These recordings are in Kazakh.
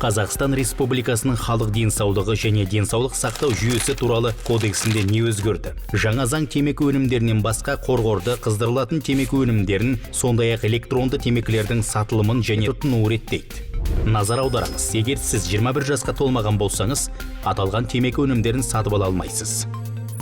Қазақстан Республикасының халық денсаулығы және денсаулық сақтау жүйесі туралы кодексінде не өзгерді? Жаңа заң темекі өнімдерінен басқа қорғорды, қыздырылатын темекі өнімдерін, сондай-ақ электронды темекілердің сатылымын және тұтынуын реттейді. Назар аударыңыз, егер сіз 21 жасқа толмаған болсаңыз, аталған темекі өнімдерін сатып ала алмайсыз.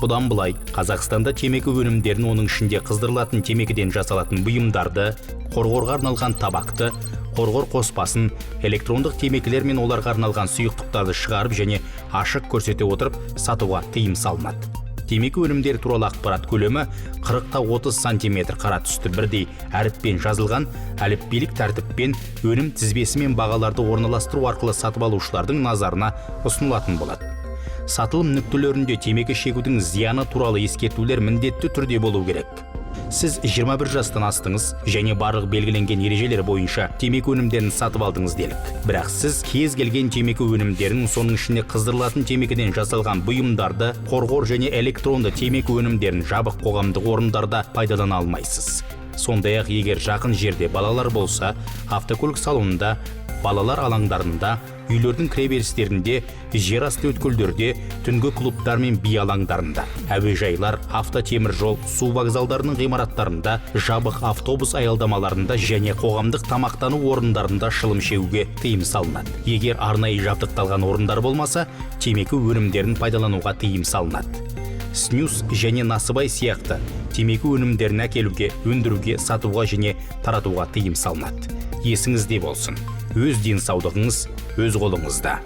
Бұдан былай, Қазақстанда темекі өнімдерін, оның ішінде қыздырылатын темекіден жасалатын бұйымдарды, қорғорға арналған табақты, қорғор қоспасын, электрондық темекілер мен оларға арналған сұйықтықтарды шығарып және ашық көрсете отырып сатуға тыйым салынады. Темекі өнімдері туралы ақпарат көлемі 40-30 см қара түсті бірдей әріппен жазылған әліпбилік тәртіппен өнім тізбесі мен бағаларды орналастыру арқылы сатып алушылардың назарына ұсынылатын болады. Сатылым нүктелерінде темекі шегудің зияны туралы ескертулер міндетті түрде болу керек. Сіз 21 жастан астыңыз және барлық белгіленген ережелер бойынша темекі өнімдерін сатып алдыңыз делік. Бірақ сіз кез келген темекі өнімдерін, соның ішінде қыздырылатын темекіден жасалған бұйымдарды, қорғор және электронды темекі өнімдерін жабық қоғамдық орындарда пайдалана алмайсыз. Сондай-ақ, егер жақын жерде балалар болса, автокөлік салонында, балалар алаңдарында, үйлердің кіреберістерінде, жер асты өткелдерде, түнгі клубтар мен би алаңдарында, әуежайлар, автотеміржол, су вокзалдарының ғимараттарында, жабық автобус аялдамаларында және қоғамдық тамақтану орындарында шылым шегуге тыйым салынады. Егер арнайы жабдықталған орындар болмаса, темекі өнімдерін пайдалануға тыйым салынады. Снюс және насыбай сияқты темекі өнімдерін әкелуге, өндіруге, сатуға және таратуға тыйым салынады. Есіңізде болсын, өз денсаулығыңыз өз қолыңызда.